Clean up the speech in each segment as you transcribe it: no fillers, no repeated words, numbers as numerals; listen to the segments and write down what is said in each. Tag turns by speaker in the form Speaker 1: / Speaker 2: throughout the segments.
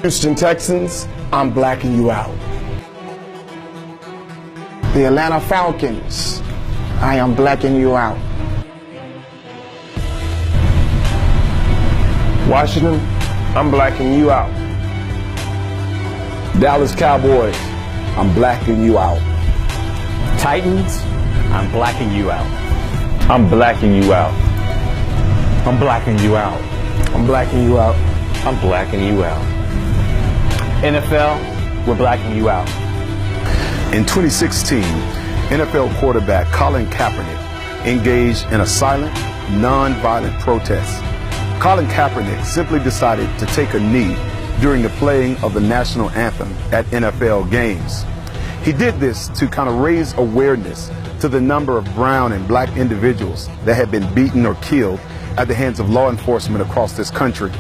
Speaker 1: Houston Texans, I'm blacking you out.
Speaker 2: The Atlanta Falcons, I am blacking you out.
Speaker 1: Washington, I'm blacking you out.
Speaker 3: Dallas Cowboys, I'm blacking you out.
Speaker 4: Titans, I'm blacking you out.
Speaker 5: I'm blacking you out.
Speaker 4: I'm blacking you out.
Speaker 1: I'm blacking you out.
Speaker 4: I'm blacking you out. NFL, we're blacking you out.
Speaker 6: In 2016, NFL quarterback Colin Kaepernick engaged in a silent, non-violent protest. Colin Kaepernick simply decided to take a knee during the playing of the national anthem at NFL games. He did this to kind of raise awareness to the number of brown and black individuals that had been beaten or killed at the hands of law enforcement across this country.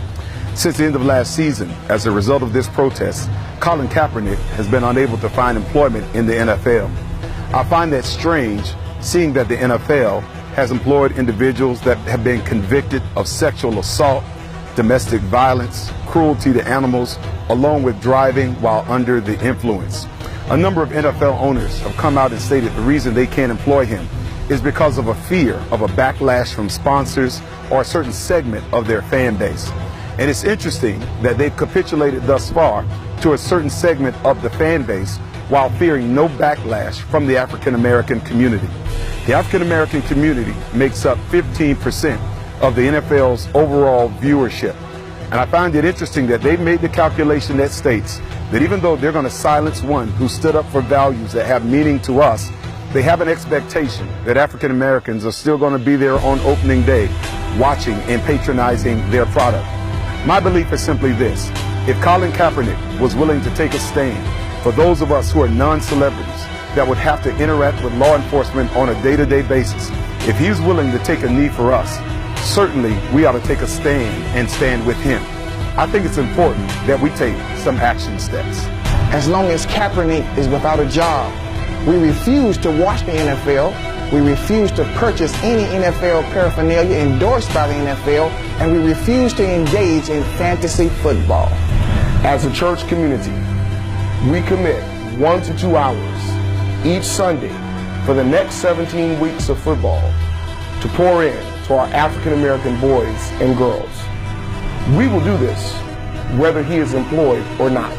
Speaker 6: Since the end of last season, as a result of this protest, Colin Kaepernick has been unable to find employment in the NFL. I find that strange, seeing that the NFL has employed individuals that have been convicted of sexual assault, domestic violence, cruelty to animals, along with driving while under the influence. A number of NFL owners have come out and stated the reason they can't employ him is because of a fear of a backlash from sponsors or a certain segment of their fan base. And it's interesting that they've capitulated thus far to a certain segment of the fan base while fearing no backlash from the African American community. The African American community makes up 15% of the NFL's overall viewership. And I find it interesting that they've made the calculation that states that even though they're going to silence one who stood up for values that have meaning to us, they have an expectation that African Americans are still going to be there on opening day, watching and patronizing their product. My belief is simply this: if Colin Kaepernick was willing to take a stand for those of us who are non-celebrities that would have to interact with law enforcement on a day-to-day basis, if he's willing to take a knee for us, certainly we ought to take a stand and stand with him. I think it's important that we take some action steps.
Speaker 2: As long as Kaepernick is without a job, we refuse to watch the NFL. We refuse to purchase any NFL paraphernalia endorsed by the NFL, and we refuse to engage in fantasy football.
Speaker 1: As a church community, we commit 1 to 2 hours each Sunday for the next 17 weeks of football to pour in to our African American boys and girls. We will do this whether he is employed or not.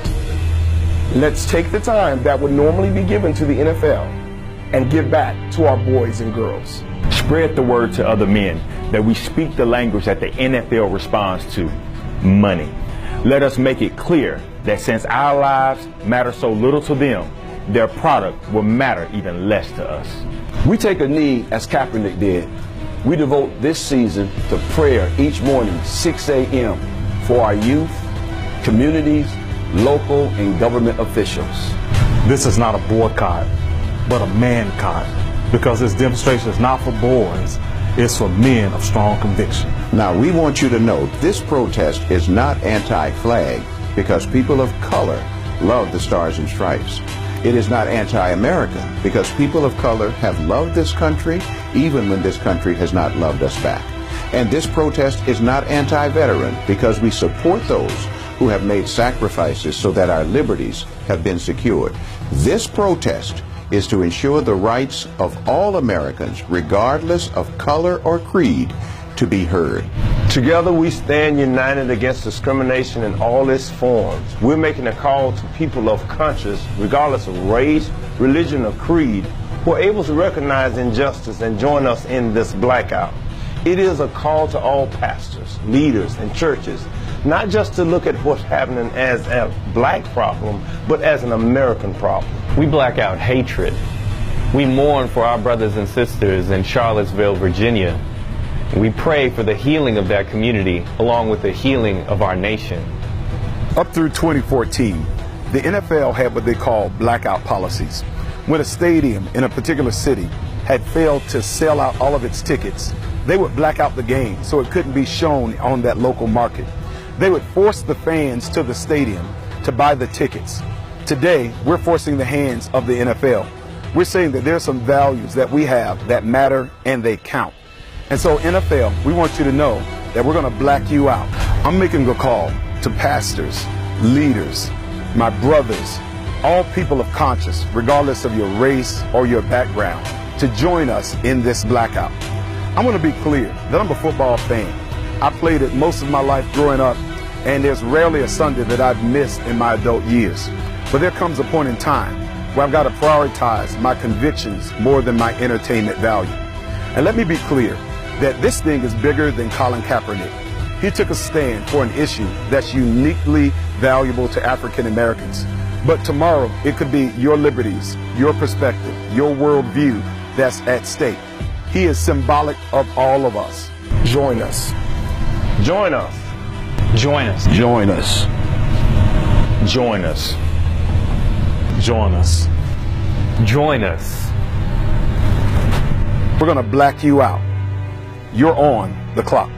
Speaker 1: Let's take the time that would normally be given to the NFL and give back to our boys and girls.
Speaker 5: Spread the word to other men that we speak the language that the NFL responds to: money. Let us make it clear that since our lives matter so little to them, their product will matter even less to us.
Speaker 3: We take a knee as Kaepernick did. We devote this season to prayer each morning, 6 a.m. for our youth, communities, local and government officials.
Speaker 4: This is not a boycott, but a man-cott, because this demonstration is not for boys, it's for men of strong conviction.
Speaker 7: Now, we want you to know this protest is not anti-flag because people of color love the Stars and Stripes. It is not anti-American because people of color have loved this country even when this country has not loved us back. And this protest is not anti-veteran because we support those who have made sacrifices so that our liberties have been secured. This protest is to ensure the rights of all Americans, regardless of color or creed, to be heard.
Speaker 1: Together we stand united against discrimination in all its forms. We're making a call to people of conscience, regardless of race, religion, or creed, who are able to recognize injustice and join us in this blackout. It is a call to all pastors, leaders, and churches, not just to look at what's happening as a black problem, but as an American problem.
Speaker 4: We black out hatred. We mourn for our brothers and sisters in Charlottesville, Virginia. We pray for the healing of that community, along with the healing of our nation.
Speaker 6: Up through 2014, the NFL had what they call blackout policies. When a stadium in a particular city had failed to sell out all of its tickets, they would black out the game so it couldn't be shown on that local market. They would force the fans to the stadium to buy the tickets. Today, we're forcing the hands of the NFL. We're saying that there's some values that we have that matter and they count. And so NFL, we want you to know that we're going to black you out. I'm making a call to pastors, leaders, my brothers, all people of conscience, regardless of your race or your background, to join us in this blackout. I want to be clear that I'm a football fan. I played it most of my life growing up, and there's rarely a Sunday that I've missed in my adult years. But there comes a point in time where I've got to prioritize my convictions more than my entertainment value. And let me be clear that this thing is bigger than Colin Kaepernick. He took a stand for an issue that's uniquely valuable to African Americans. But tomorrow, it could be your liberties, your perspective, your worldview that's at stake. He is symbolic of all of us.
Speaker 1: Join us.
Speaker 5: Join us.
Speaker 4: Join us.
Speaker 3: Join us.
Speaker 5: Join us. Join us.
Speaker 4: Join us.
Speaker 6: We're going to black you out. You're on the clock.